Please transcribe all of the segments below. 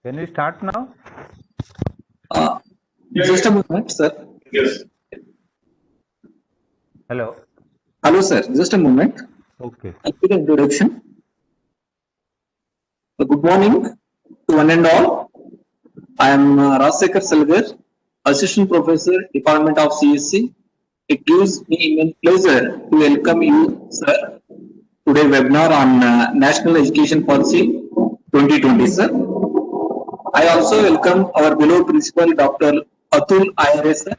Can we start now? Just a moment, sir. Yes. Hello. Hello, sir. Just a moment. Okay. I'll give the introduction. Good morning to one and all. I am Rajsekhar Salgar, Assistant Professor, Department of CSC. It gives me immense pleasure to welcome you, sir, today webinar on National Education Policy 2020, sir. I also welcome our beloved Principal, Dr. Atul IRS, sir.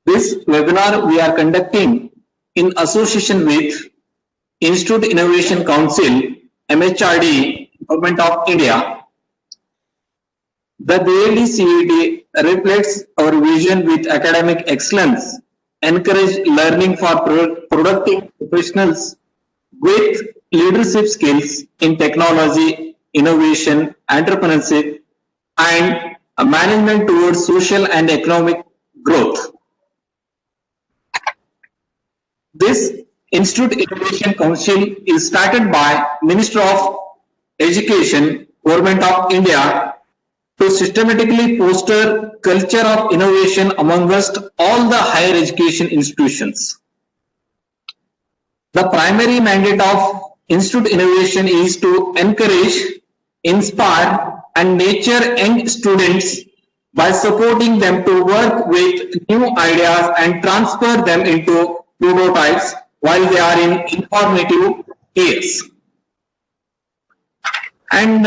This webinar we are conducting in association with Institute Innovation Council, MHRD, Government of India. The BLD CET reflects our vision with academic excellence, encourage learning for productive professionals with leadership skills in technology, innovation, entrepreneurship, and management towards social and economic growth. This Institute Innovation Council is started by Minister of Education, Government of India, to systematically foster culture of innovation amongst all the higher education institutions. The primary mandate of Institute Innovation is to encourage, inspire, and nurture young students by supporting them to work with new ideas and transfer them into prototypes while they are in informative years. And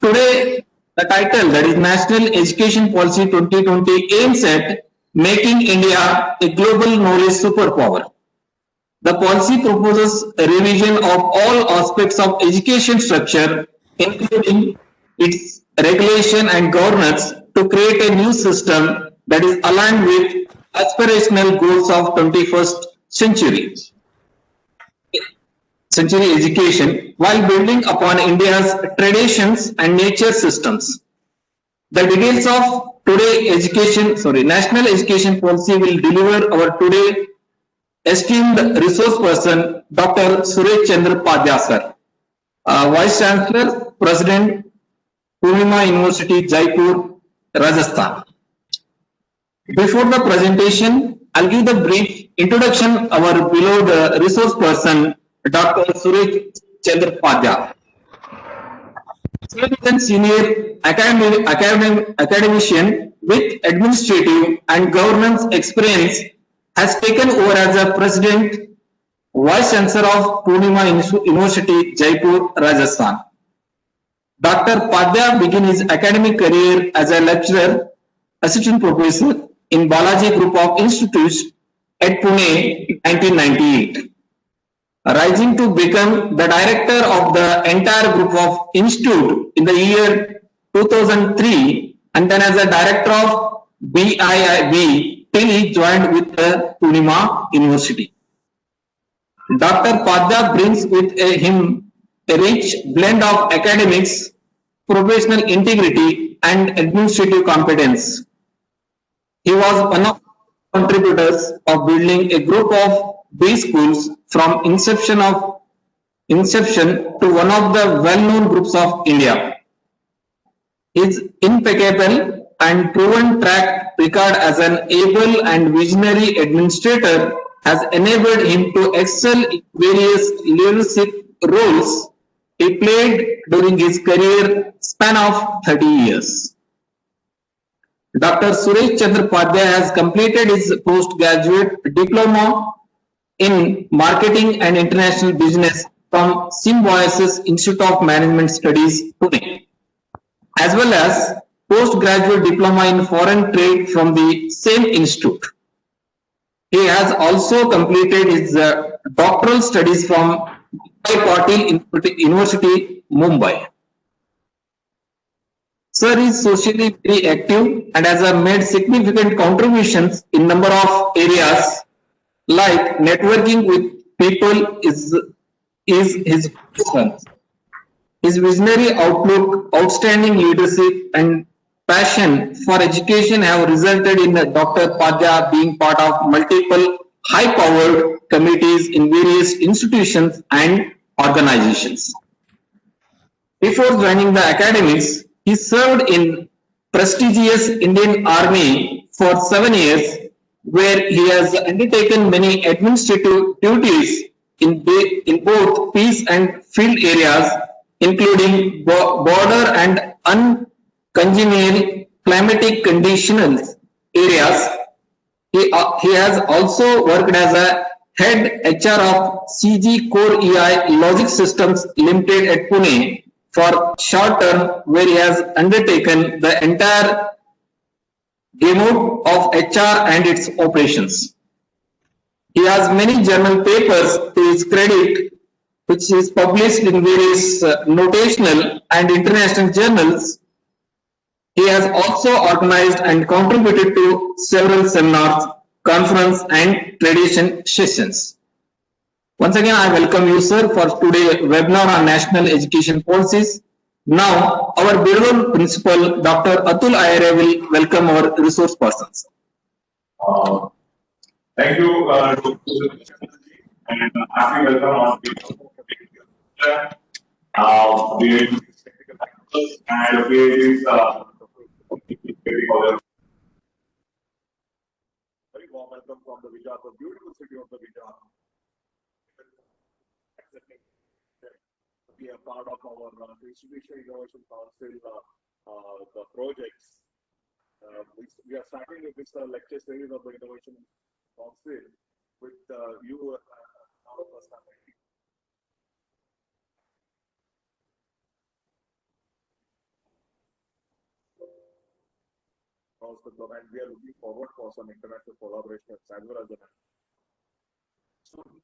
today, the title, that is National Education Policy 2020, aims at making India a global knowledge superpower. The policy proposes a revision of all aspects of education structure, including its regulation and governance, to create a new system that is aligned with aspirational goals of 21st century education, while building upon India's traditions and nature systems. The details of National Education Policy will deliver our today esteemed resource person, Dr. Suresh Chandra Padya, sir, Vice Chancellor, President, Purnima University, Jaipur, Rajasthan. Before the presentation, I'll give the brief introduction of our beloved resource person, Dr. Suresh Chandra Padya. Senior academician with administrative and governance experience, has taken over as a President, Vice Chancellor of Purnima University, Jaipur, Rajasthan. Dr. Padya began his academic career as a lecturer, assistant professor in Balaji Group of Institutes at Pune in 1998, rising to become the director of the entire group of institute in the year 2003, and then as a director of BIIB till he joined with the Purnima University. Dr. Padya brings with him a rich blend of academics, professional integrity, and administrative competence. He was one of the contributors of building a group of B schools from inception to one of the well-known groups of India. His impeccable and proven track record as an able and visionary administrator has enabled him to excel in various leadership roles he played during his career span of 30 years. Dr. Suresh Chandra Padya has completed his postgraduate diploma in Marketing and International Business from Symbiosis Institute of Management Studies, Pune, as well as postgraduate diploma in Foreign Trade from the same institute. He has also completed his doctoral studies from Patil University, Mumbai. Sir is socially very active and has made significant contributions in number of areas, like networking with people is his focus. His visionary outlook, outstanding leadership, and passion for education have resulted in Dr. Padya being part of multiple high-powered committees in various institutions and organizations. Before joining the academics, he served in prestigious Indian Army for 7 years, where he has undertaken many administrative duties in both peace and field areas, including border and uncongenial climatic conditions areas. He has also worked as a head HR of CG Core EI Logic Systems Limited at Pune for short term, where he has undertaken the entire gamut of HR and its operations. He has many journal papers to his credit, which is published in various notational and international journals. He has also organized and contributed to several seminars, conference and tradition sessions. Once again, I welcome you, sir, for today's webinar on national education policies. Now, our Bureau Principal, Dr. Atul Ayare, will welcome our resource persons. Thank you, and happy welcome on behalf of the technical factors and very warm welcome from the Vijay, the beautiful city of the Vijay. Be a part of our Institutional Innovation Council, the projects. We are starting with this lecture series of the Innovation Council with you now first time. And we are looking forward for some international collaboration as well as soon.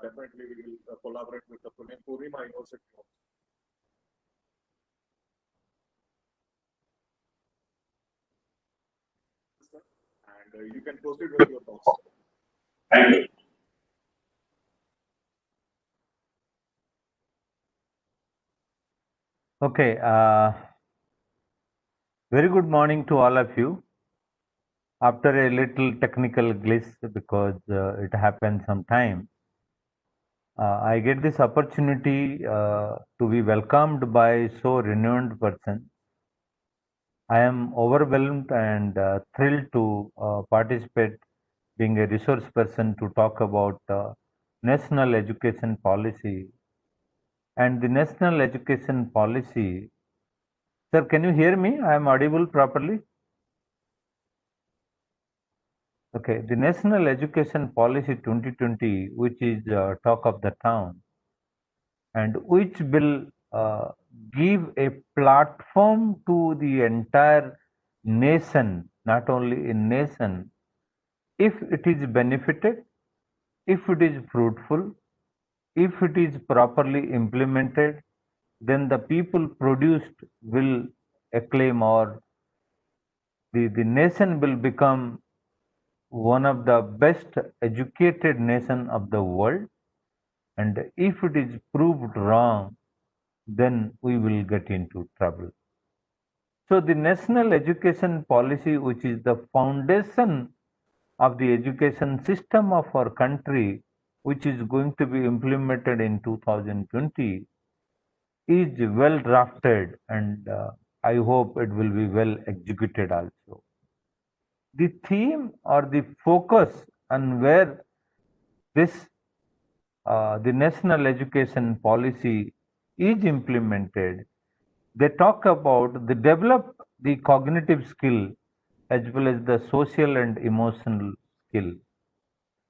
Definitely we will collaborate with the Purima University. And you can proceed with your talks. Thank you. Okay. Very good morning to all of you. After a little technical glitch, because it happened sometime, I get this opportunity to be welcomed by so renowned person. I am overwhelmed and thrilled to participate, being a resource person, to talk about national education policy. And the national education policy, sir, can you hear me? I am audible properly? Okay, the National Education Policy 2020, which is talk of the town, and which will give a platform to the entire nation, not only in nation, if it is benefited, if it is fruitful, if it is properly implemented, then the people produced will acclaim, or the nation will become one of the best educated nation of the world. And if it is proved wrong, then we will get into trouble. So the national education policy, which is the foundation of the education system of our country, which is going to be implemented in 2020, is well drafted, and I hope it will be well executed also. The theme or the focus on where this the national education policy is implemented, they talk about the develop the cognitive skill as well as the social and emotional skill.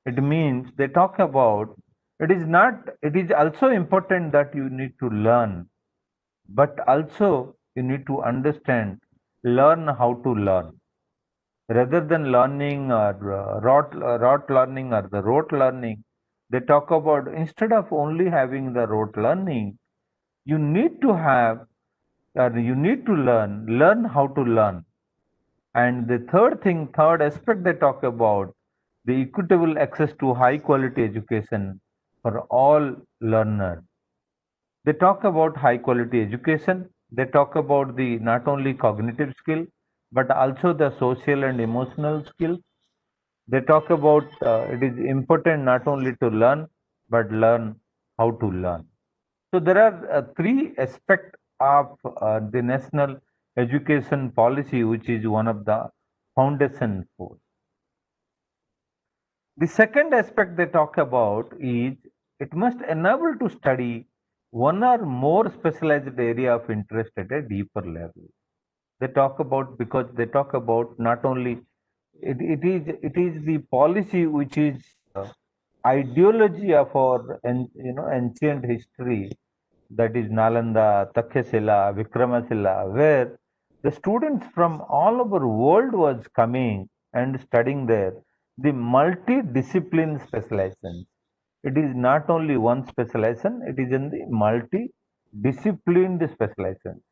It means they talk about it is also important that you need to learn, but also you need to understand, learn how to learn. Rather than learning or rote learning or the rote learning, they talk about instead of only having the rote learning, you need to have, you need to learn how to learn. And the third aspect they talk about, the equitable access to high quality education for all learners. They talk about high quality education. They talk about the not only cognitive skill, but also the social and emotional skills. They talk about it is important not only to learn, but learn how to learn. So there are three aspects of the national education policy, which is one of the foundation force. The second aspect they talk about is it must enable to study one or more specialized area of interest at a deeper level. They talk about, because they talk about not only it is the policy which is ideology of our ancient history, that is Nalanda, Takshashila, Vikramasila, where the students from all over world was coming and studying there. The multi-discipline specialization. It is not only one specialization, it is in the multi-disciplined specialization.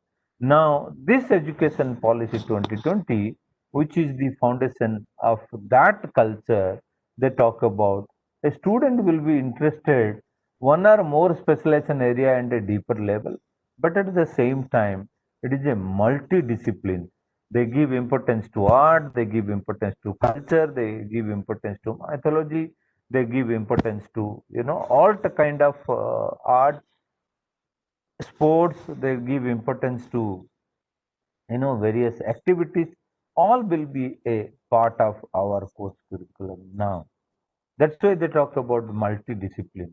Now, this education policy 2020, which is the foundation of that culture, they talk about a student will be interested one or more specialization area and a deeper level, but at the same time, it is a multi-discipline. They give importance to art, they give importance to culture, they give importance to mythology, they give importance to all the kind of art, sports, they give importance to various activities. All will be a part of our course curriculum now. That's why they talk about multidiscipline.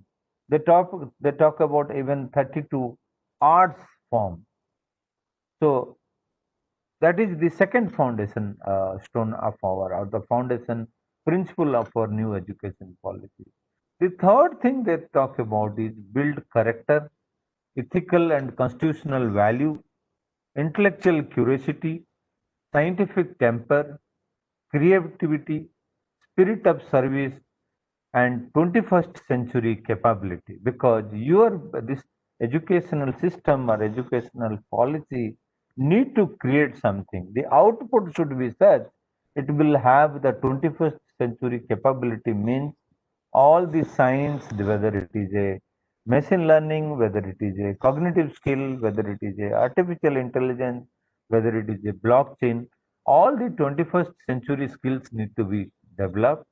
They talk about even 32 arts forms. So that is the second foundation stone of our, or the foundation principle of our new education policy. The third thing they talk about is build character, ethical and constitutional value, intellectual curiosity, scientific temper, creativity, spirit of service, and 21st century capability. Because your this educational system or educational policy need to create something. The output should be such it will have the 21st century capability, means all the science, whether it is a machine learning, whether it is a cognitive skill, whether it is a artificial intelligence, whether it is a blockchain, all the 21st century skills need to be developed.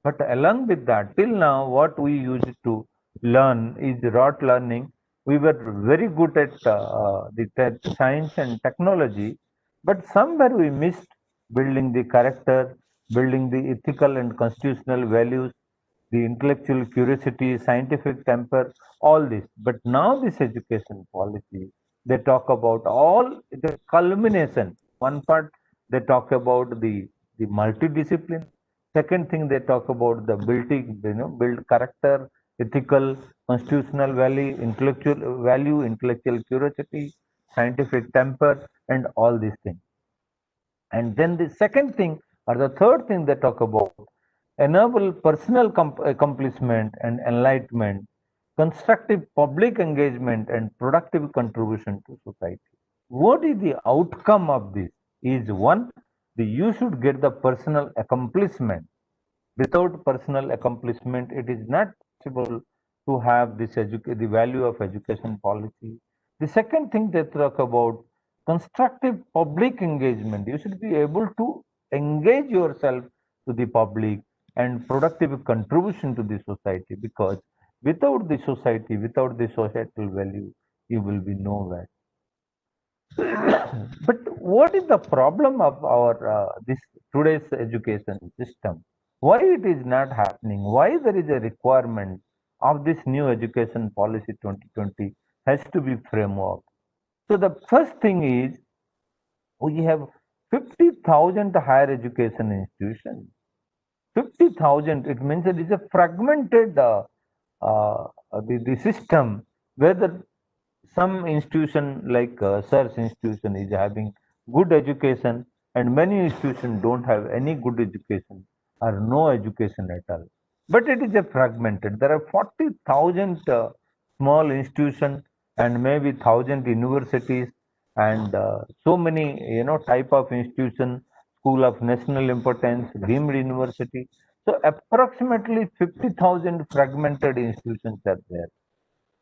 But along with that, till now, what we used to learn is rote learning. We were very good at the science and technology, but somewhere we missed building the character, building the ethical and constitutional values, the intellectual curiosity, scientific temper, all this. But now this education policy, they talk about all the culmination. One part they talk about the multidiscipline. Second thing they talk about the building, build character, ethical, constitutional value, intellectual curiosity, scientific temper, and all these things. And then the second thing or the third thing they talk about enable personal accomplishment and enlightenment, constructive public engagement, and productive contribution to society. What is the outcome of this? Is one, you should get the personal accomplishment. Without personal accomplishment, it is not possible to have this the value of education policy. The second thing they talk about constructive public engagement. You should be able to engage yourself to the public and productive contribution to the society, because without the society, without the societal value, you will be nowhere. But what is the problem of our this today's education system? Why it is not happening? Why there is a requirement of this new education policy 2020 has to be framework? So the first thing is we have 50,000 higher education institutions. 50,000, it means it is a fragmented the system, where some institution like SERS institution is having good education and many institutions don't have any good education or no education at all. But it is a fragmented. There are 40,000 small institutions and maybe 1,000 universities and so many type of institution, school of national importance, deemed university. So approximately 50,000 fragmented institutions are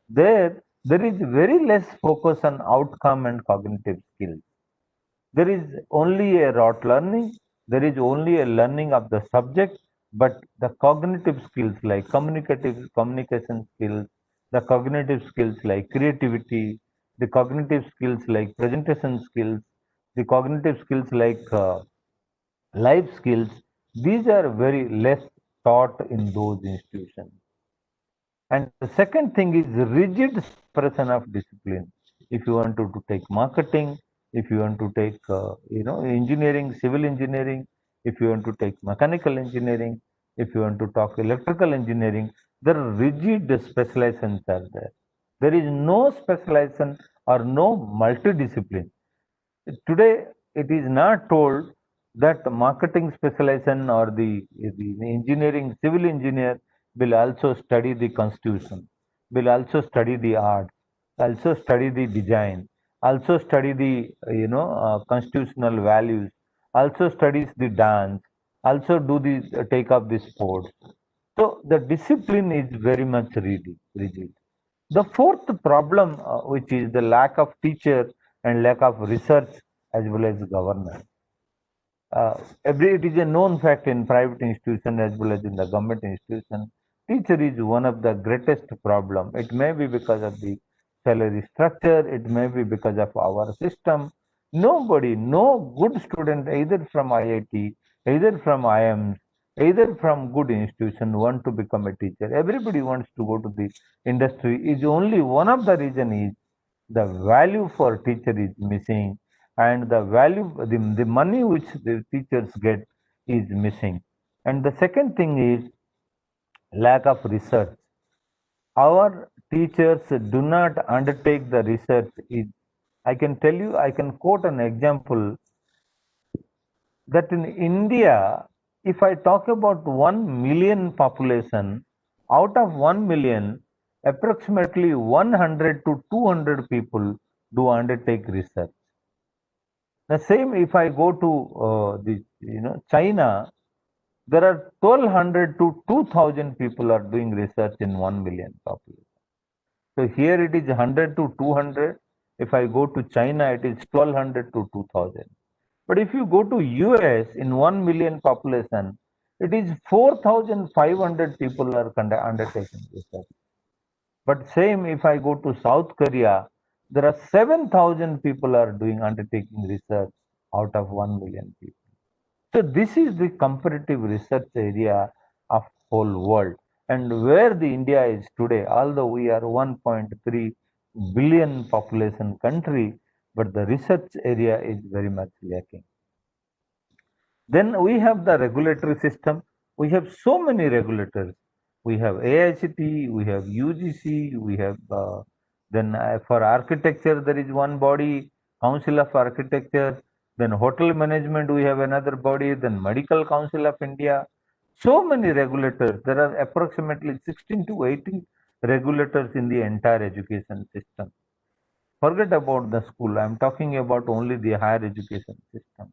there. There is very less focus on outcome and cognitive skills. There is only a rote learning, there is only a learning of the subject, but the cognitive skills like communication skills, the cognitive skills like creativity, the cognitive skills like presentation skills, the cognitive skills like life skills, these are very less taught in those institutions. And the second thing is rigid suppression of discipline. If you want to take marketing, if you want to take engineering, civil engineering, if you want to take mechanical engineering, if you want to talk electrical engineering, there are rigid specializations are there. There is no specialization or no multidiscipline. Today, it is not told that the marketing specialization or the engineering, civil engineer will also study the constitution, will also study the art, also study the design, also study the constitutional values, also studies the dance, also do the take up the sports. So the discipline is very much rigid. The fourth problem, which is the lack of teacher and lack of research as well as governance. It is a known fact in private institution as well as in the government institution. Teacher is one of the greatest problem. It may be because of the salary structure. It may be because of our system. Nobody, no good student, either from IIT, either from IIMs, either from good institution, want to become a teacher. Everybody wants to go to the industry. Is only one of the reason is the value for teacher is missing, and the value, the money which the teachers get is missing. And the second thing is lack of research. Our teachers do not undertake the research. I can tell you, I can quote an example that in India, if I talk about 1 million population, out of 1 million, approximately 100 to 200 people do undertake research. The same if I go to China, there are 1200 to 2000 people are doing research in 1 million population. So here it is 100 to 200. If I go to China, it is 1200 to 2000. But if you go to US in 1 million population, it is 4500 people are undertaking research. But same if I go to South Korea, there are 7,000 people are doing undertaking research out of 1 million people. So this is the comparative research area of whole world, and where the India is today, although we are 1.3 billion population country, but the research area is very much lacking. Then we have the regulatory system. We have so many regulators. We have AICT, we have UGC, we have then for architecture there is one body, Council of Architecture. Then hotel management we have another body. Then Medical Council of India. So many regulators. There are approximately 16 to 18 regulators in the entire education system. Forget about the school. I am talking about only the higher education system.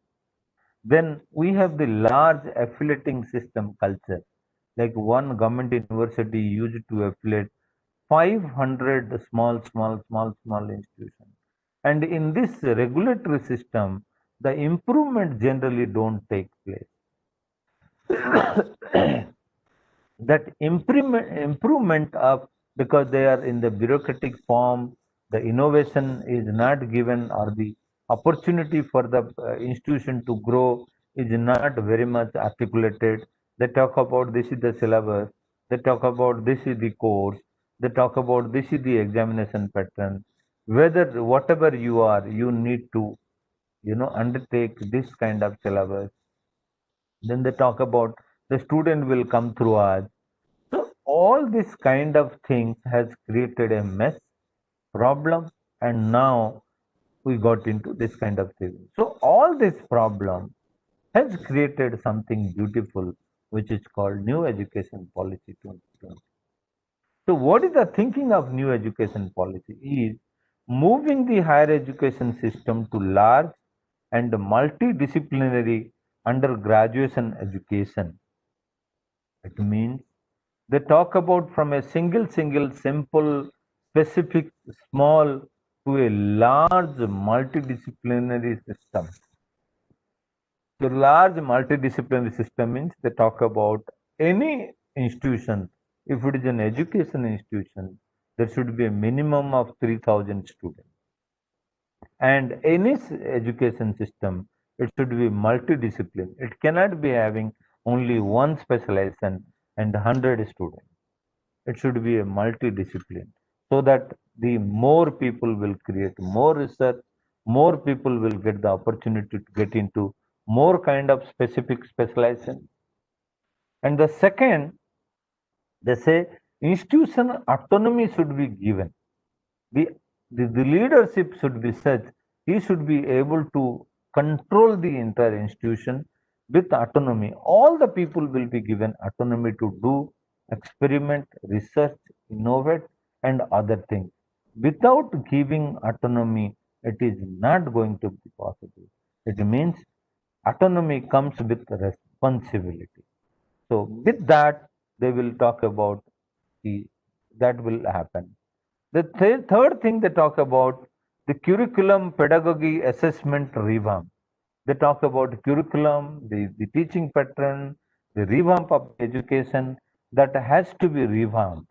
Then we have the large affiliating system culture. Like one government university used to affiliate 500 small institutions. And in this regulatory system, the improvement generally don't take place. That improvement of, because they are in the bureaucratic form, the innovation is not given, or the opportunity for the institution to grow is not very much articulated. They talk about this is the syllabus, they talk about this is the course, they talk about this is the examination pattern, whether whatever you are, you need to undertake this kind of syllabus. Then they talk about the student will come through us. So all this kind of things has created a mess, problem, and now we got into this kind of thing. So all this problem has created something beautiful, which is called New Education Policy 2020. So what is the thinking of New Education Policy is moving the higher education system to large and multidisciplinary undergraduation education. It means they talk about from a single, simple, specific, small to a large multidisciplinary system. The large multidisciplinary system means they talk about any institution. If it is an education institution, there should be a minimum of 3,000 students. And any education system, it should be multidiscipline. It cannot be having only one specialization and 100 students. It should be a multidiscipline so that the more people will create more research, more people will get the opportunity to get into more kind of specific specialization. And the second, they say institution autonomy should be given. The, the leadership should be such, he should be able to control the entire institution with autonomy. All the people will be given autonomy to do experiment, research, innovate, and other things. Without giving autonomy, it is not going to be possible. It means autonomy comes with responsibility. So with that, they will talk about the that will happen. The third thing they talk about the curriculum pedagogy assessment revamp. They talk about curriculum, the teaching pattern, the revamp of education that has to be revamped.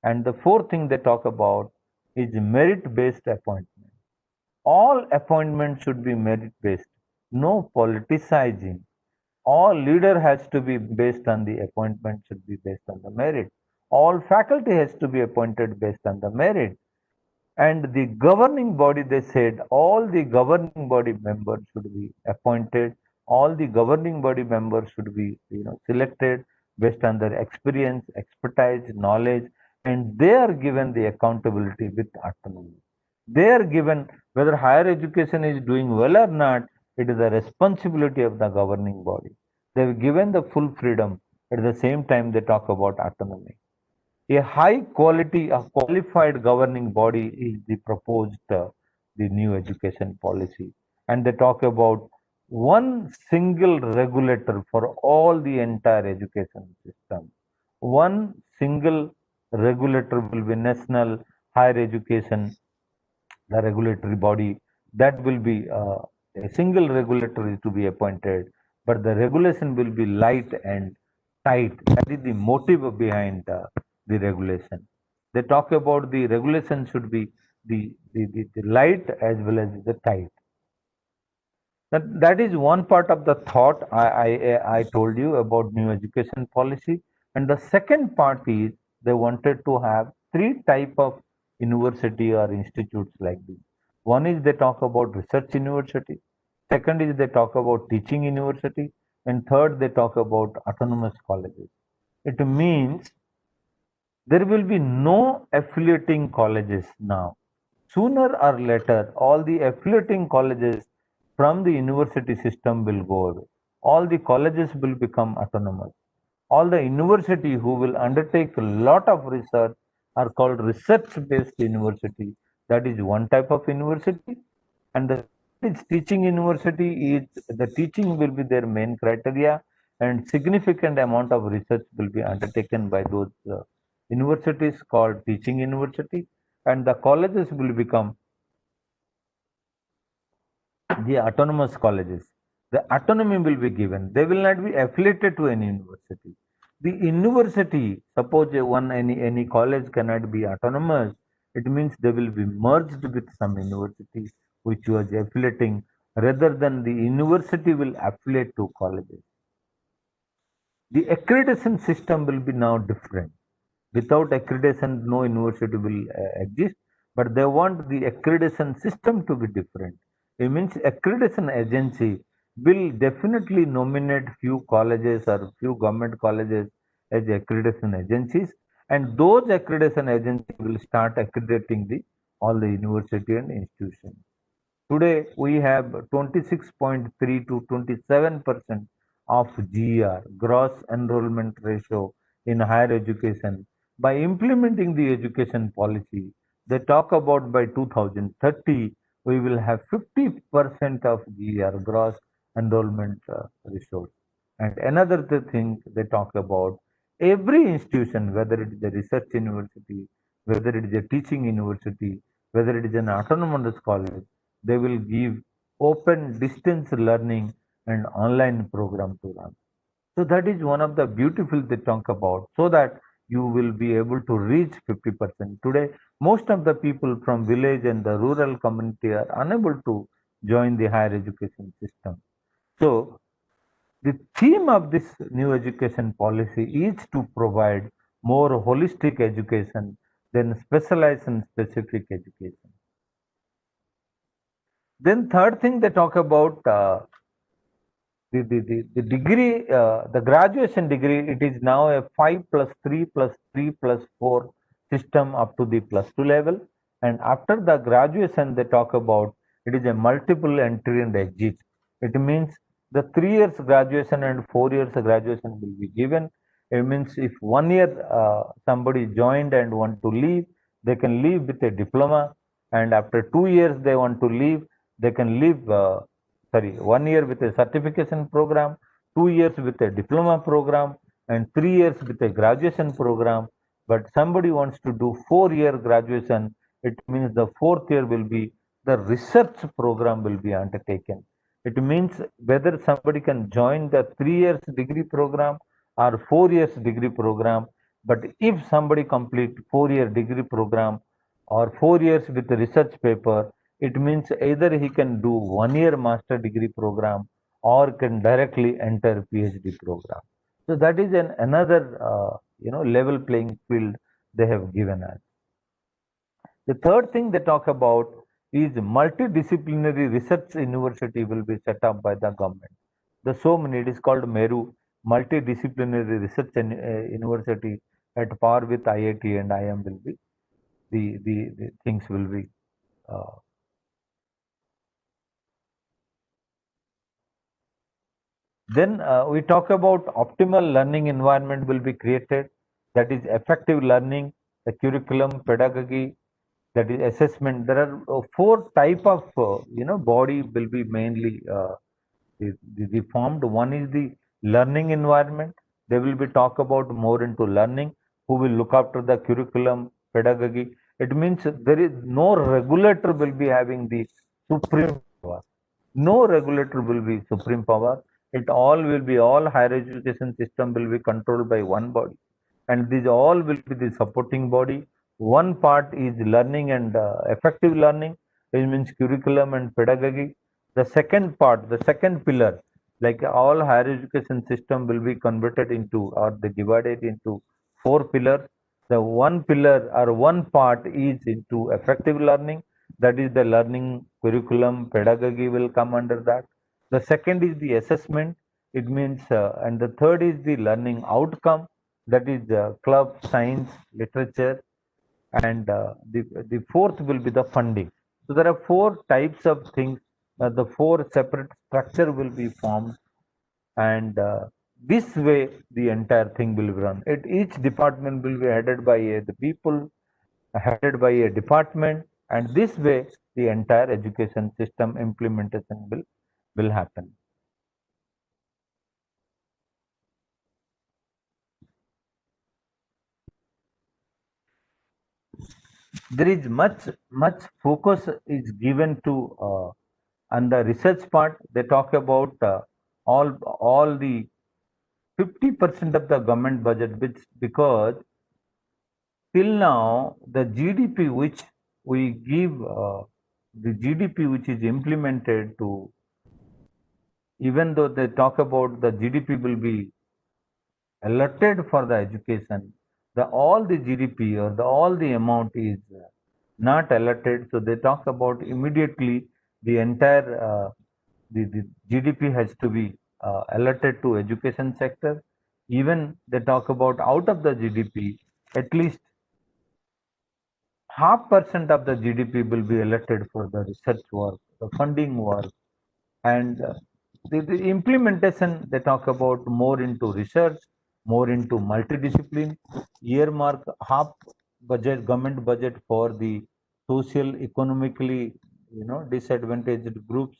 And the fourth thing they talk about is merit-based appointment. All appointments should be merit-based, no politicizing. All leader has to be based on the appointment should be based on the merit. All faculty has to be appointed based on the merit. And the governing body, they said, all the governing body members should be appointed. All the governing body members should be, selected based on their experience, expertise, knowledge, and they are given the accountability with autonomy. They are given whether higher education is doing well or not. It is the responsibility of the governing body. They have given the full freedom. At the same time, they talk about autonomy. A high quality of qualified governing body is the proposed the new education policy, and they talk about one single regulator for all the entire education system. One single regulator will be national higher education, the regulatory body that will be a single regulator is to be appointed, but the regulation will be light and tight. That is the motive behind the regulation. They talk about the regulation should be the light as well as the tight. That is one part of the thought I told you about new education policy. And the second part is they wanted to have three type of university or institutes like this. One is they talk about research university. Second is they talk about teaching university. And third, they talk about autonomous colleges. It means there will be no affiliating colleges now. Sooner or later, all the affiliating colleges from the university system will go away. All the colleges will become autonomous. All the university who will undertake a lot of research are called research-based university. That is one type of university. And the teaching university is the teaching will be their main criteria, and significant amount of research will be undertaken by those universities called teaching university, and the colleges will become the autonomous colleges. The autonomy will be given. They will not be affiliated to any university. The university, suppose any college cannot be autonomous, it means they will be merged with some university which was affiliating, rather than the university will affiliate to colleges. The accreditation system will be now different. Without accreditation, no university will exist, but they want the accreditation system to be different. It means accreditation agency will definitely nominate few colleges or few government colleges as accreditation agencies, and those accreditation agencies will start accrediting all the university and institutions. Today we have 26.3 to 27% of GER, gross enrollment ratio, in higher education. By implementing the education policy, they talk about by 2030 we will have 50% of GER, gross enrollment resource. And another thing they talk about, every institution, whether it is a research university, whether it is a teaching university, whether it is an autonomous college, they will give open distance learning and online program to run. So that is one of the beautiful they talk about, so that you will be able to reach 50%. Today, most of the people from village and the rural community are unable to join the higher education system. So the theme of this new education policy is to provide more holistic education than specialized and specific education. Then third thing they talk about the degree, the graduation degree, it is now a 5+3+3+4 system up to the +2 level. And after the graduation, they talk about it is a multiple entry and exit. It means the 3 years graduation and 4 years graduation will be given. It means if 1 year somebody joined and want to leave, they can leave with a diploma. And after 2 years they want to leave, they can leave 1 year with a certification program, 2 years with a diploma program, and 3 years with a graduation program. But somebody wants to do 4-year graduation, it means the 4th year will be the research program will be undertaken. It means whether somebody can join the 3 years degree program or 4 years degree program. But if somebody complete 4-year degree program or 4 years with a research paper, it means either he can do 1-year master degree program or can directly enter PhD program. So that is another level playing field they have given us. The third thing they talk about is multidisciplinary research university will be set up by the government. So many, it is called Meru Multidisciplinary Research University at par with IIT and IIM will be the things will be Then we talk about optimal learning environment will be created. That is effective learning, the curriculum, pedagogy, that is assessment. There are 4 type of body will be mainly formed. One is the learning environment. They will be talk about more into learning. Who will look after the curriculum, pedagogy. It means there is no regulator will be having the supreme power. No regulator will be supreme power. It all will be all higher education system will be controlled by one body, and these all will be the supporting body. One part is learning and effective learning, which means curriculum and pedagogy. The second part, the second pillar, like all higher education system will be converted into or they divided into 4 pillars. The one pillar or one part is into effective learning, that is the learning curriculum pedagogy will come under that. The second is the assessment, it means and the third is the learning outcome, that is club science literature, and the fourth will be the funding. So there are 4 types of things, the 4 separate structure will be formed, and this way the entire thing will be run. Each department will be headed by the people headed by a department, and this way the entire education system implementation will happen. There is much focus is given to on the research part. They talk about all the 50% of the government budget, which because till now the GDP which we give the GDP which is implemented to, even though they talk about the GDP will be allotted for the education, the all the GDP or the all the amount is not allotted. So they talk about immediately the entire the GDP has to be allotted to education sector. Even they talk about out of the GDP, at least 0.5% of the GDP will be allotted for the research work, the funding work, and the implementation they talk about more into research, more into multidiscipline, earmark half budget, government budget for the social economically disadvantaged groups,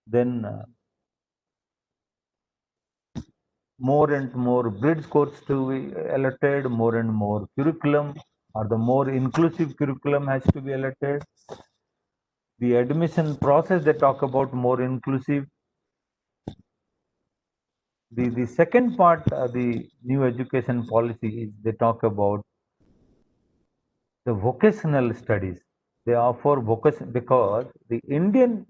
then more and more bridge course to be allotted, more and more curriculum or the more inclusive curriculum has to be allotted. The admission process they talk about more inclusive. The second part, the new education policy is they talk about the vocational studies. They offer vocation because the Indian,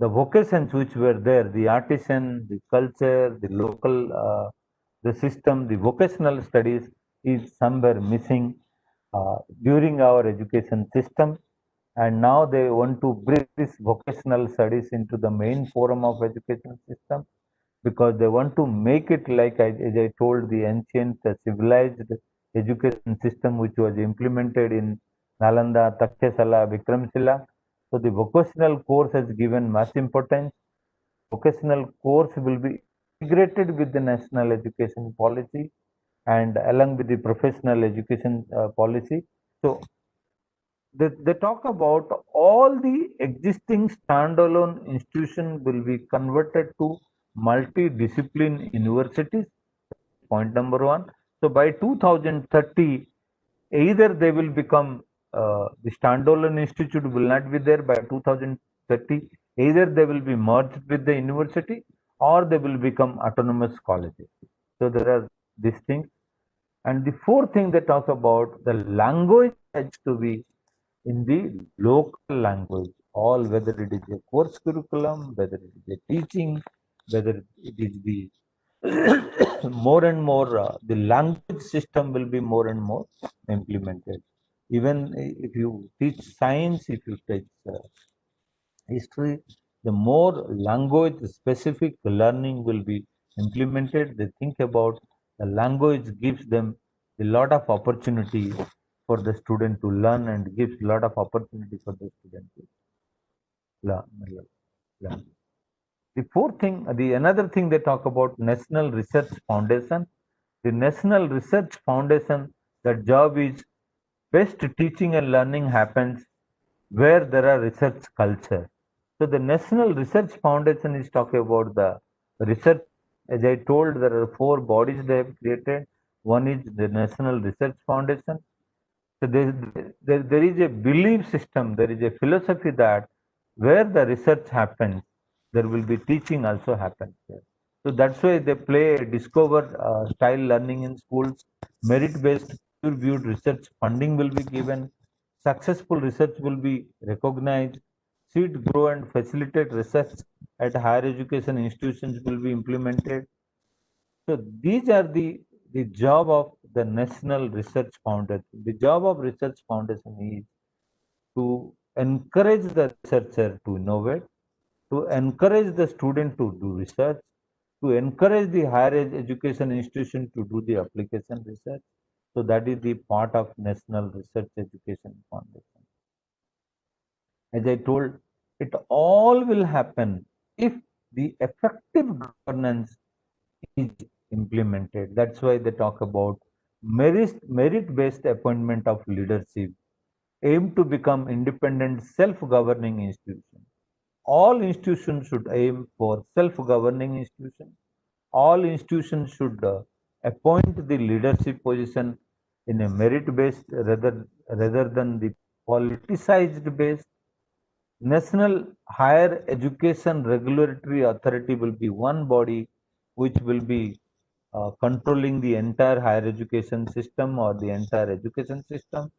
the vocations which were there, the artisan, the culture, the local, the system, the vocational studies is somewhere missing during our education system. And now they want to bring this vocational studies into the main forum of education system because they want to make it like, as I told, the ancient civilized education system which was implemented in Nalanda, Takshashala, Vikramshila. So the vocational course has given much importance. Vocational course will be integrated with the national education policy and along with the professional education policy. So they talk about all the existing standalone institution will be converted to multidiscipline universities. Point number one. So by 2030, either they will become the standalone institute will not be there by 2030. Either they will be merged with the university or they will become autonomous colleges. So there are these things. And the fourth thing they talk about, the language has to be in the local language, all whether it is a course curriculum, whether it is a teaching, whether it is the more and more the language system will be more and more implemented. Even if you teach science, if you teach history, the more language specific learning will be implemented. They think about the language gives them a lot of opportunity for the student to learn and gives a lot of opportunity for the student to learn. The fourth thing, the another thing they talk about, National Research Foundation. The National Research Foundation, that job is best teaching and learning happens where there are research culture. So the National Research Foundation is talking about the research. As I told, there are four bodies they have created. One is the National Research Foundation. So there is a belief system, there is a philosophy that where the research happens, there will be teaching also happens there. So that's why they play discover style learning in schools, merit-based peer-reviewed research funding will be given, successful research will be recognized, seed, grow and facilitate research at higher education institutions will be implemented. So these are the job of the National Research Foundation. The job of Research Foundation is to encourage the researcher to innovate, to encourage the student to do research, to encourage the higher education institution to do the application research. So that is the part of National Research Education Foundation. As I told, it all will happen if the effective governance is implemented. That's why they talk about merit-based appointment of leadership, aim to become independent, self-governing institution. All institutions should aim for self-governing institution. All institutions should appoint the leadership position in a merit-based rather than the politicized based. National Higher Education Regulatory Authority will be one body which will be controlling the entire higher education system or the entire education system.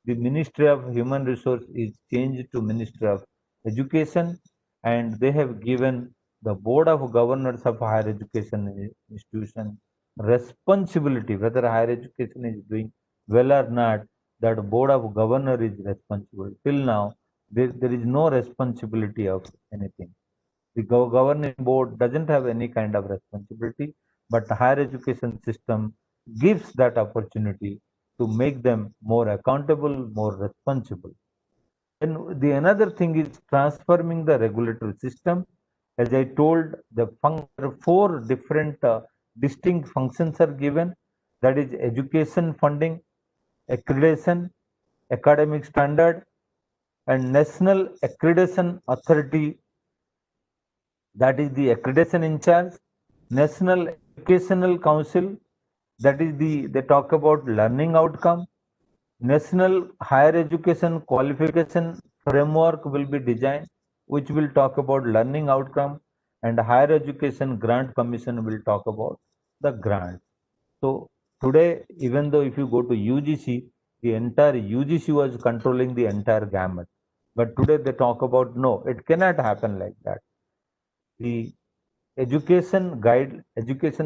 The Ministry of Human Resource is changed to Ministry of Education, and they have given the Board of Governors of Higher Education Institution responsibility, whether higher education is doing well or not, that Board of Governor is responsible. Till now, there is no responsibility of anything. The governing board doesn't have any kind of responsibility, but the higher education system gives that opportunity to make them more accountable, more responsible. And the another thing is transforming the regulatory system. As I told, the four different distinct functions are given. That is education funding, accreditation, academic standard, and National Accreditation Authority, that is the accreditation in charge. National Educational Council, that is they talk about learning outcome. National Higher Education Qualification Framework will be designed, which will talk about learning outcome, and Higher Education Grant Commission will talk about the grant. So today, even though if you go to UGC, the entire UGC was controlling the entire gamut. But today they talk about no, it cannot happen like that. The education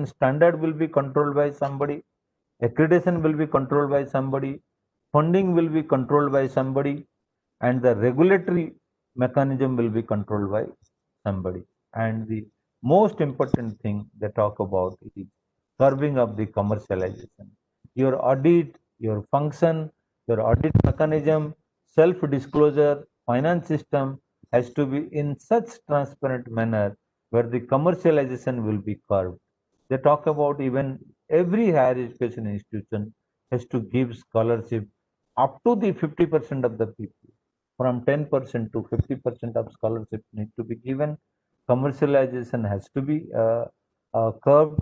standard will be controlled by somebody, accreditation will be controlled by somebody, funding will be controlled by somebody, and the regulatory mechanism will be controlled by somebody. And the most important thing they talk about is curbing of the commercialization. Your audit, your function, your audit mechanism, self-disclosure, finance system has to be in such transparent manner where the commercialization will be curbed. They talk about even every higher education institution has to give scholarship up to the 50% of the people. From 10% to 50% of scholarship need to be given. Commercialization has to be curbed,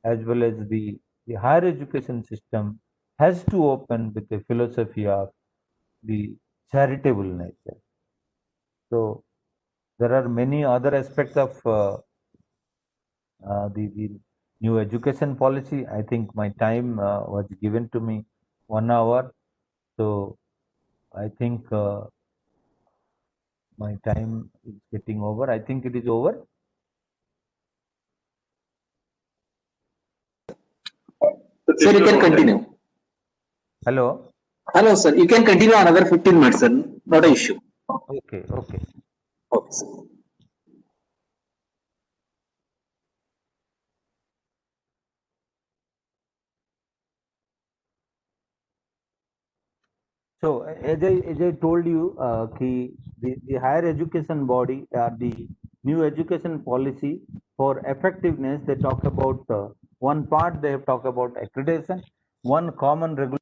as well as the higher education system has to open with a philosophy of the charitable nature. So there are many other aspects of the new education policy. I think my time was given to me 1 hour. So I think my time is getting over. I think it is over. Sir, you can continue. Hello. Hello, sir. You can continue another 15 minutes, sir. Not an issue. Okay. Okay. Okay, sir. So as I told you, the higher education body, the new education policy for effectiveness, they talk about one part. They have talked about accreditation, one common regulation.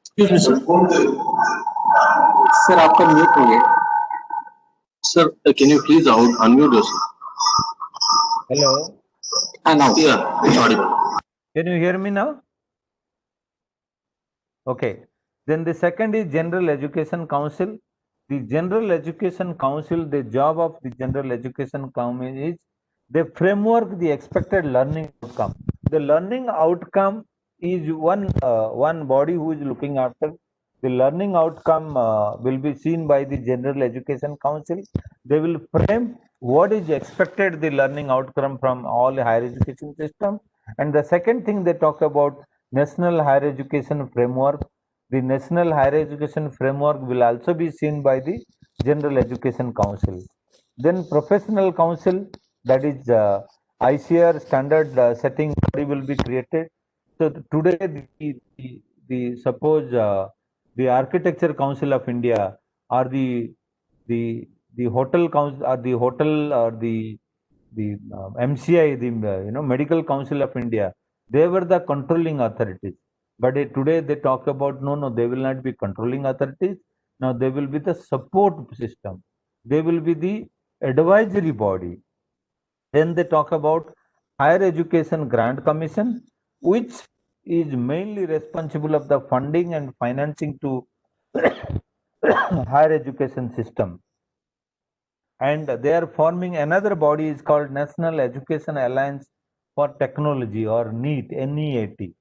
Excuse me, sir. Sir आपका mute हो गया. Sir, can you please unmute yourself? Hello. Now. Yeah, it's audible. Can you hear me now? Okay. Then the second is General Education Council. The General Education Council, the job of the General Education Council is the framework, the expected learning outcome. The learning outcome is one body who is looking after. The learning outcome will be seen by the General Education Council. They will frame what is expected the learning outcome from all higher education system. And the second thing they talk about National Higher Education Framework. The National Higher Education Framework will also be seen by the General Education Council. Then Professional Council, that is ICAR standard setting body will be created. So today the suppose the Architecture Council of India or the Hotel Council or the Hotel or the MCI, the Medical Council of India, they were the controlling authorities. But today they talk about no, they will not be controlling authorities. Now they will be the support system. They will be the advisory body. Then they talk about Higher Education Grant Commission, which is mainly responsible of the funding and financing to higher education system. And they are forming another body is called National Education Alliance for Technology, or NEAT.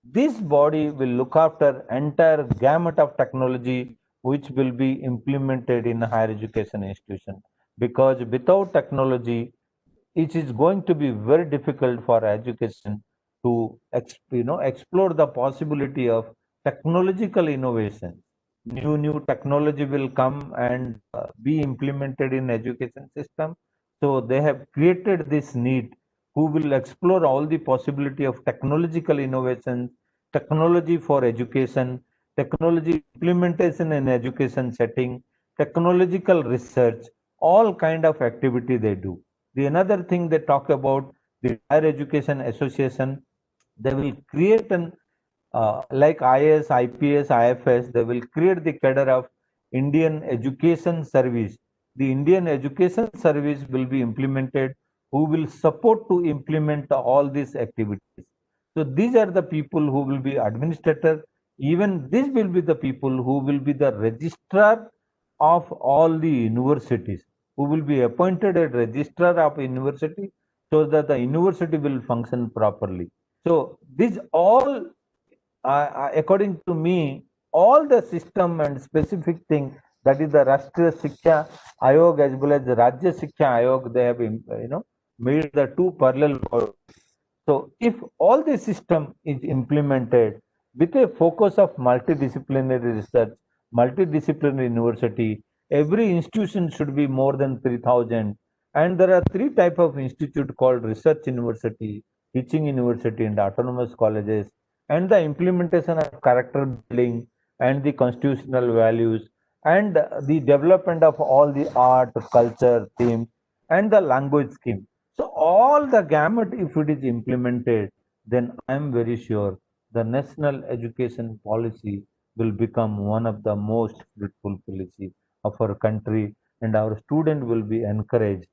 This body will look after entire gamut of technology which will be implemented in higher education institution, because without technology it is going to be very difficult for education to explore the possibility of technological innovation. New technology will come and be implemented in education system. So they have created this need who will explore all the possibility of technological innovation, technology for education, technology implementation in education setting, technological research, all kind of activity they do. The another thing they talk about, the Higher Education Association, they will create an like IAS, IPS, IFS, they will create the cadre of Indian Education Service. The Indian Education Service will be implemented, who will support to implement all these activities. So these are the people who will be administrator. Even this will be the people who will be the registrar of all the universities, who will be appointed as registrar of university, so that the university will function properly. So these all, according to me, all the system and specific thing, that is the Rashtriya Shiksha Ayog as well as the Rajya Shiksha Ayog, they have made the two parallel bodies. So if all the system is implemented with a focus of multidisciplinary research, multidisciplinary university, every institution should be more than 3,000. And there are three type of institute called research university, teaching university, and autonomous colleges. And the implementation of character building and the constitutional values and the development of all the art, culture, themes, and the language scheme. So all the gamut, if it is implemented, then I am very sure the national education policy will become one of the most fruitful policy of our country, and our student will be encouraged.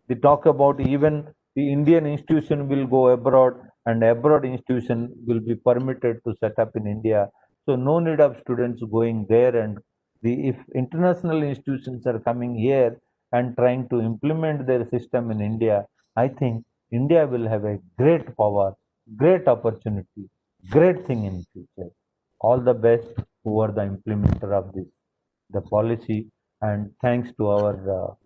They talk about even the Indian institution will go abroad, and abroad institution will be permitted to set up in India. So no need of students going there, and if international institutions are coming here and trying to implement their system in India, I think India will have a great power, great opportunity, great thing in future. All the best who are the implementer of this, the policy, and thanks to our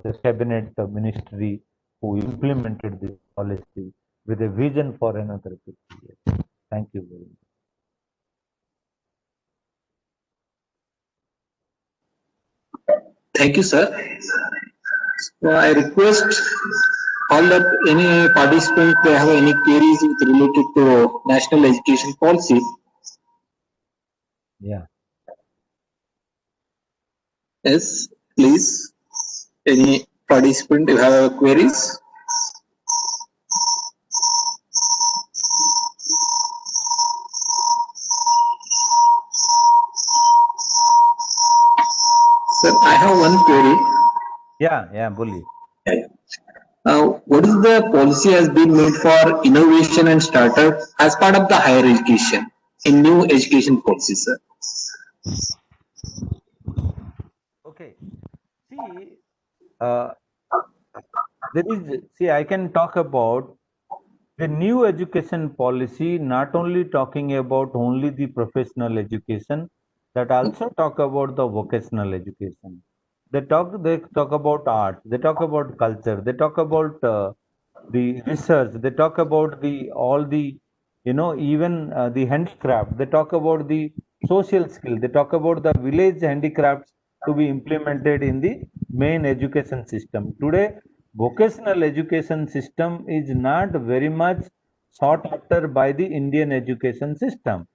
the cabinet ministry who implemented this policy with a vision for another 50 years. Thank you very much. Thank you, sir. I request all that any participant they have any queries related to national education policy. Yeah. Yes, please. Any participant you have queries? Sir, I have one query. Yeah, bully. What is the policy has been made for innovation and startup as part of the higher education in new education policy, sir? Okay. See, I can talk about the new education policy, not only talking about only the professional education, that also talk about the vocational education. They talk about art, they talk about culture, they talk about the research, they talk about the all the even the handicraft, they talk about the social skill, they talk about the village handicrafts to be implemented in the main education system. Today, vocational education system is not very much sought after by the Indian education system.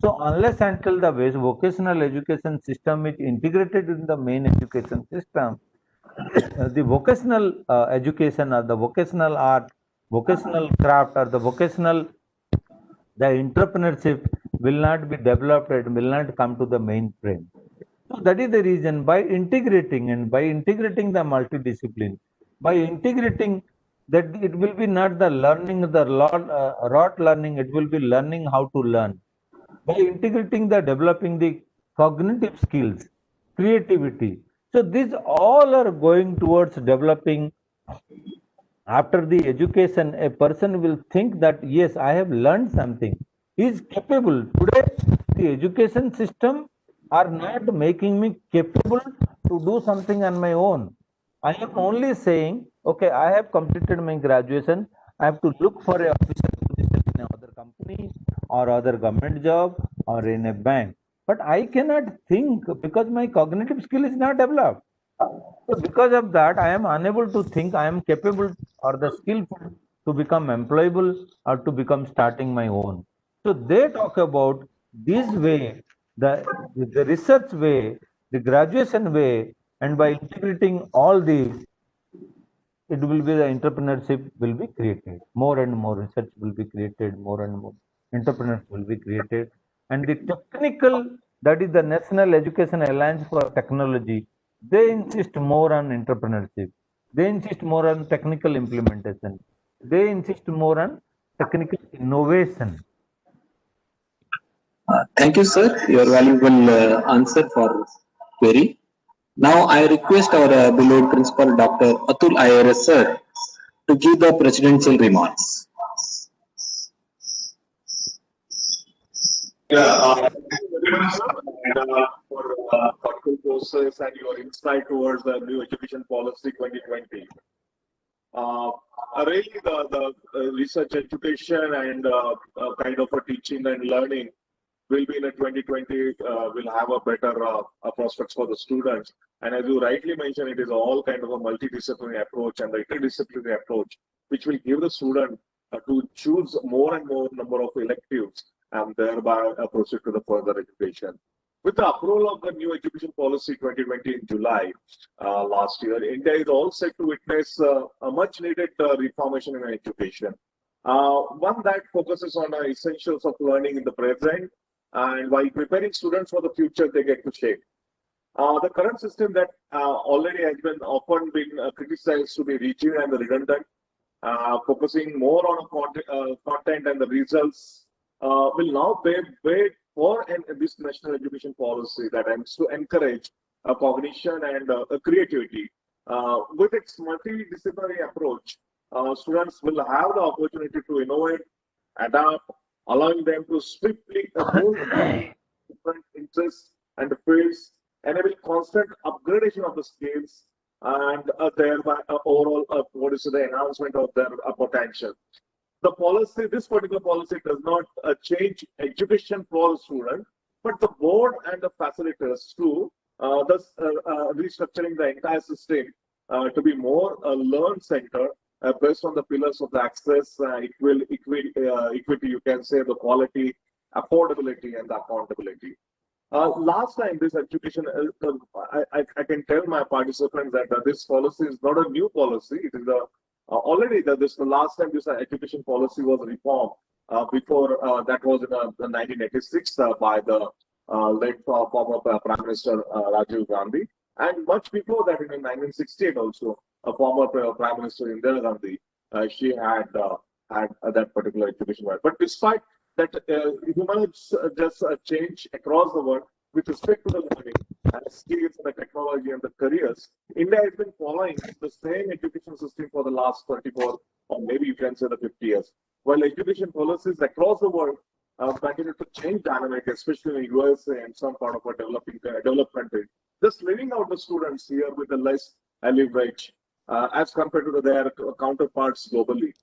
So unless until the vocational education system is integrated in the main education system, the vocational education or the vocational art, vocational craft, or the vocational the entrepreneurship will not be developed, it will not come to the mainframe. So that is the reason, by integrating the multidiscipline, by integrating that, it will be not the learning, the rote learning, it will be learning how to learn. By integrating the developing the cognitive skills, creativity. So these all are going towards developing. After the education, a person will think that yes, I have learned something. He is capable. Today, the education system are not making me capable to do something on my own. I am only saying, okay, I have completed my graduation. I have to look for a officer position in another company or other government job or in a bank. But I cannot think because my cognitive skill is not developed. So because of that, I am unable to think I am capable or the skillful to become employable or to become starting my own. So they talk about this way, the research way, the graduation way, and by integrating all these, it will be the entrepreneurship will be created. More and more research will be created, more and more entrepreneurs will be created. And the technical, that is the National Education Alliance for Technology, they insist more on entrepreneurship. They insist more on technical implementation. They insist more on technical innovation. Thank you, sir. Your valuable answer for query. Now I request our beloved principal, Dr. Atul IRS, sir, to give the presidential remarks. Thank you very much, sir, and for thoughtful process and your insight towards the new education policy 2020. Uh, Really, the research education and kind of a teaching and learning will be in a 2020 will have a better prospects for the students. And as you rightly mentioned, it is all kind of a multidisciplinary approach and the interdisciplinary approach, which will give the student to choose more and more number of electives and thereby proceed to the further education. With the approval of the new education policy 2020 in July last year, India is all set to witness a much needed reformation in education. One that focuses on the essentials of learning in the present and while preparing students for the future they get to shape. The current system that already has been often been criticized to be rigid and redundant, focusing more on content and the results, will now pave way for this national education policy that aims to encourage cognition and creativity. With its multidisciplinary approach, students will have the opportunity to innovate, adapt, allowing them to swiftly move different interests and fields, enable constant upgradation of the skills, and thereby overall what is the enhancement of their potential. The policy, this particular policy does not change education for the student, but the board and the facilitators too, thus restructuring the entire system to be more learn center based on the pillars of the access, equity, you can say the quality, affordability, and the accountability. Last time, this education, I can tell my participants that this policy is not a new policy. It is already this the last time this education policy was reformed. Before that was in 1986 by the late former Prime Minister Rajiv Gandhi, and much before that in 1968 also, a former Prime Minister Indira Gandhi, she had that particular education. But despite that humans just change across the world with respect to the learning and skills and the technology and the careers. India has been following the same education system for the last 34 or maybe you can say the 50 years. While education policies across the world continue to change dynamic, especially in the USA and some part of our developed countries. Just leaving out the students here with a less leverage as compared to their counterparts globally.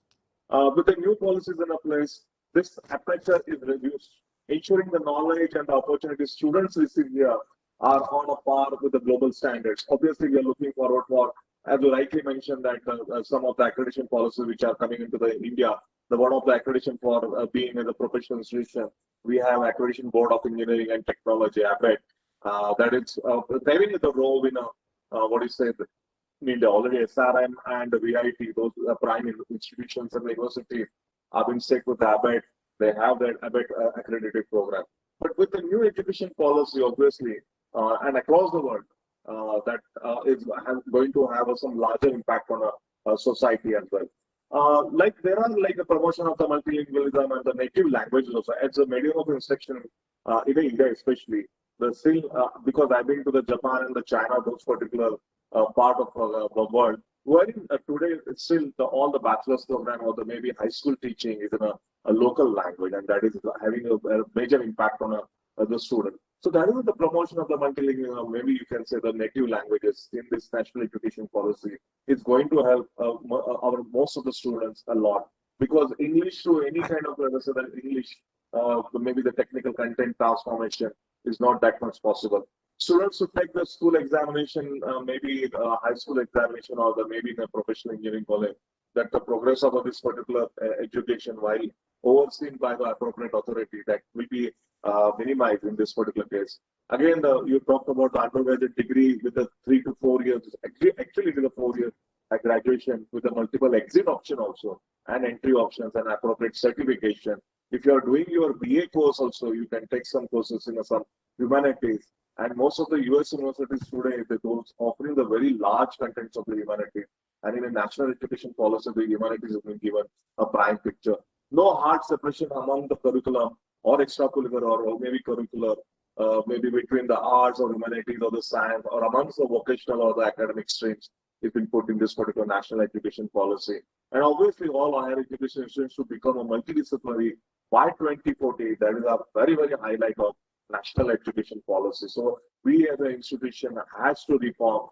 With the new policies in place, this aperture is reduced, ensuring the knowledge and the opportunities students receive here are on a par with the global standards. Obviously, we are looking forward for, as you rightly mentioned, that some of the accreditation policies which are coming into the India, the one of the accreditation for being as a professional institution, we have Accreditation Board of Engineering and Technology, ABET, that is having the role in what is said. In India, already SRM and VIT, those prime institutions and the university have been set with ABET. They have that ABET accredited program. But with the new education policy, obviously, and across the world, that is going to have some larger impact on a society as well. Like there are like the promotion of the multilingualism and the native languages also as a medium of instruction in India, especially. The still because I've been to the Japan and the China, those particular part of the world, wherein today it's still all the bachelor's program or the maybe high school teaching is in a local language, and that is having a major impact on the student. So that is the promotion of the multilingual, maybe you can say the native languages in this national education policy is going to help our most of the students a lot, because English to any kind of English, maybe the technical content transformation is not that much possible. Students who take the school examination, maybe high school examination or maybe in a professional engineering college, that the progress of this particular education, while overseen by the appropriate authority, that will be minimized in this particular case. Again, you talked about the undergraduate degree with the 3 to 4 years. Actually, it is a 4 year graduation with a multiple exit option also, and entry options and appropriate certification. If you are doing your BA course also, you can take some courses in some humanities. And most of the US universities today, those offering the very large contents of the humanities. And in a national education policy, the humanities have been given a prime picture. No hard separation among the curriculum or extracurricular or maybe curricular, maybe between the arts or humanities or the science or amongst the vocational or the academic streams has been put in this particular national education policy. And obviously, all higher education institutions should become a multidisciplinary by 2040. That is a very, very highlight of national education policy. So we as an institution has to reform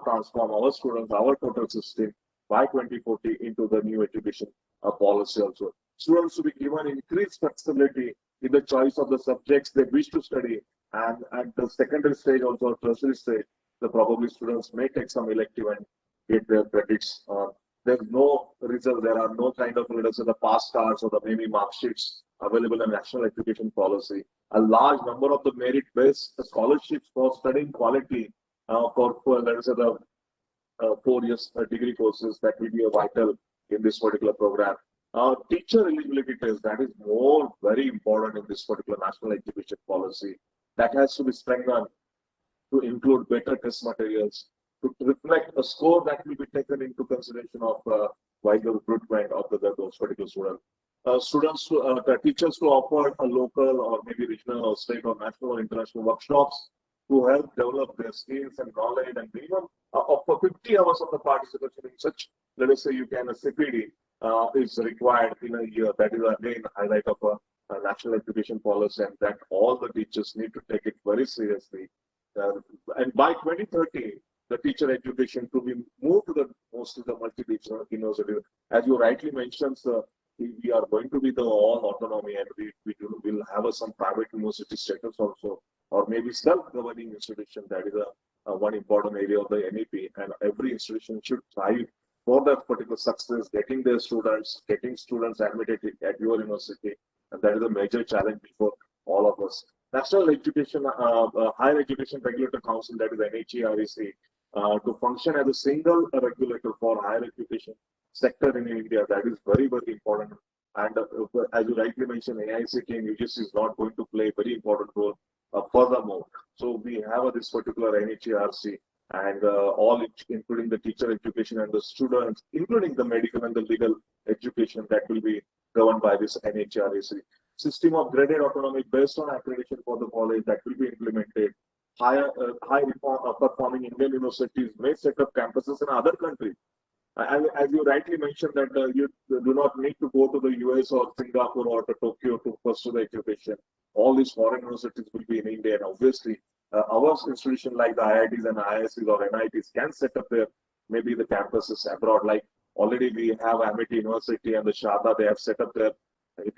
transform our students, our total system by 2040 into the new education policy also. Students to be given increased flexibility in the choice of the subjects they wish to study, and at the secondary stage also, tertiary stage, the probably students may take some elective and get their credits. There's no result, there are no kind of, let's say, the pass cards or the maybe mark sheets available in national education policy. A large number of the merit-based scholarships for studying quality for let us say the 4 years degree courses that will be vital in this particular program. Teacher eligibility test, that is more very important in this particular national education policy. That has to be strengthened to include better test materials, to reflect a score that will be taken into consideration of while the recruitment of those particular students. Teachers to offer a local or maybe regional or state or national or international workshops to help develop their skills and knowledge, and minimum of 50 hours of the participation in such, let us say, you can a CPD is required in a year. That is again highlight of a national education policy, and that all the teachers need to take it very seriously. And by 2030, the teacher education to be moved to the mostly the multi-regional university. As you rightly mentioned, sir, we are going to be the all autonomy, and we will have some private university status also, or maybe self-governing institution. That is a one important area of the NEP, and every institution should strive for that particular success, getting their students, getting students admitted at your university, and that is a major challenge before all of us. National Education, Higher Education Regulator Council, that is NHERC, to function as a single regulator for higher education sector in India, that is very, very important. And as you rightly mentioned, AICT and UGC is not going to play a very important role furthermore. So we have this particular NHERC, and all including the teacher education and the students, including the medical and the legal education, that will be governed by this NHERC. System of graded autonomy based on accreditation for the college, that will be implemented. High performing Indian universities may set up campuses in other countries. As you rightly mentioned, that you do not need to go to the US or Singapore or to Tokyo to pursue the education. All these foreign universities will be in India, and obviously our institution like the IITs and IIScs or NITs can set up their maybe the campuses abroad. Like already we have Amity University and the Sharda, they have set up their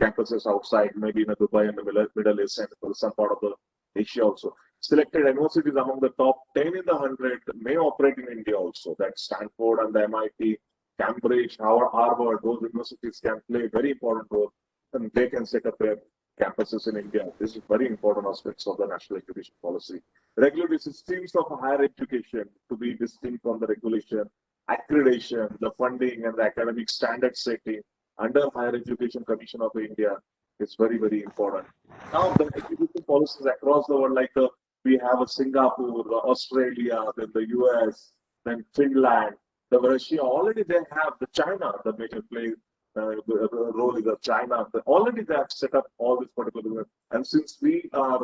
campuses outside, maybe in Dubai and the Middle East and some part of the Asia also. Selected universities among the top 10 in the 100 may operate in India also. That's Stanford and the MIT, Cambridge, Harvard, those universities can play a very important role, and they can set up their campuses in India. This is very important aspects of the national education policy. Regulatory systems of higher education to be distinct from the regulation, accreditation, the funding and the academic standard setting under Higher Education Commission of India is very, very important. Now, the education policies across the world, like we have a Singapore, Australia, then the US, then Finland, the Russia, already they have the China, the major play role is of China. Already they have set up all this particular, and since we are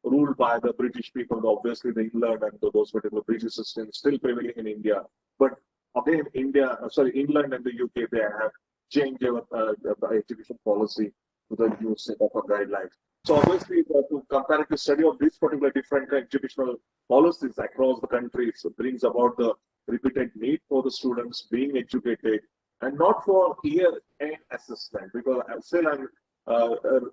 ruled by the British people, obviously the England and those particular British systems still prevailing in India. But again, England and the UK, they have changed their education policy to the new set of guidelines. So obviously, to comparative study of these particular different educational policies across the countries brings about the repeated need for the students being educated, and not for year-end assessment, because still I'm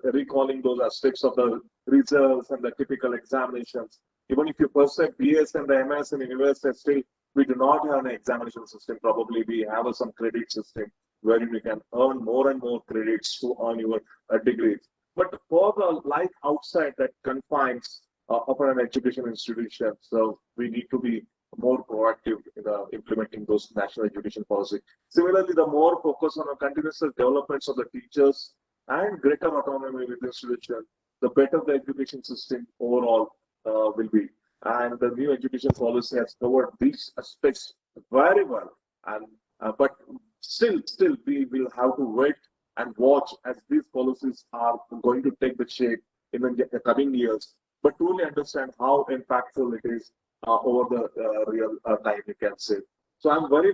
recalling those aspects of the results and the typical examinations. Even if you pursue BS and the MS in the US, still We do not have an examination system. Probably we have some credit system wherein you can earn more and more credits to earn your degrees. But for the life outside that confines upon an education institution, so we need to be more proactive in implementing those national education policy. Similarly, the more focus on the continuous developments of the teachers and greater autonomy with the institution, the better the education system overall will be. And the new education policy has covered these aspects very well. And but still, we will have to wait and watch as these policies are going to take the shape in the coming years. But truly understand how impactful it is over the real time, you can say. So I'm very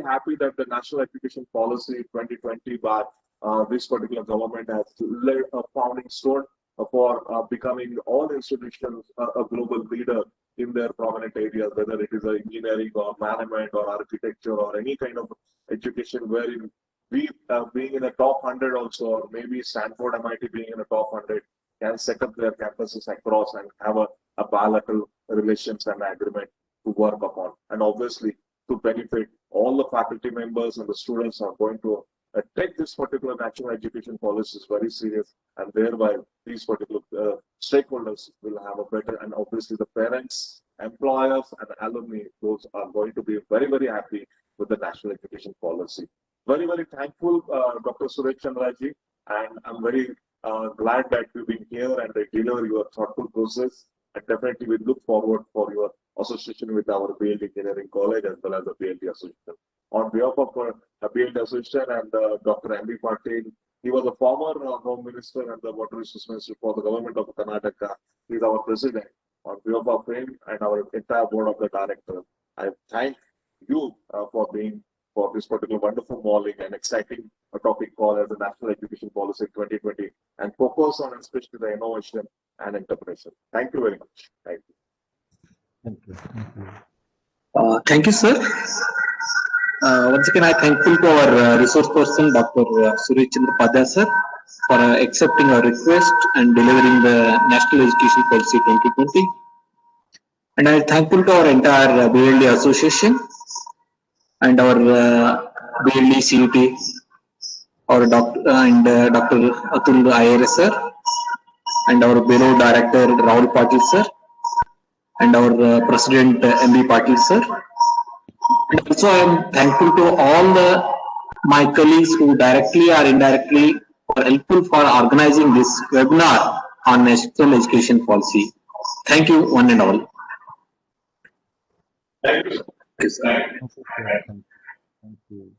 happy that the National Education Policy 2020 by this particular government has laid a founding stone for becoming all institutions a global leader in their prominent areas, whether it is engineering or management or architecture or any kind of education, wherein we being in the top 100 also, or maybe Stanford, MIT being in the top 100, can set up their campuses across and have a bilateral relations and agreement to work upon. And obviously, to benefit all the faculty members and the students are going to take this particular national education policies very serious, and thereby these particular stakeholders will have a better, and obviously the parents, employers, and alumni, those are going to be very happy with the national education policy. Very thankful, Dr. Suresh Chandraji, and I'm very glad that you've been here and deliver your thoughtful process. And definitely we look forward for your association with our BLD Engineering College as well as the BLD Association. On behalf of BLD Association and Dr. M.B. Patil, he was a former Home Minister and the Water Resources Minister for the government of Karnataka. He is our president. On behalf of him and our entire board of the directors, I thank you for being for this particular wonderful morning and exciting topic called as the National Education Policy 2020 and focus on especially the innovation and entrepreneurship. Thank you very much. Thank you. Thank you. Thank you, sir. Once again, I thankful to our resource person, Dr. Suresh Chandra Padhya, sir, for accepting our request and delivering the National Education Policy 2020. And I am thankful to our entire BLD Association and our BLD CUT, our Dr. Atul IRS, sir, and our Bureau Director Rahul Patil, sir, and our President M.B. Patil, sir. And also, I am thankful to all my colleagues who directly or indirectly are helpful for organizing this webinar on national education policy. Thank you, one and all. Thank you. Thank you.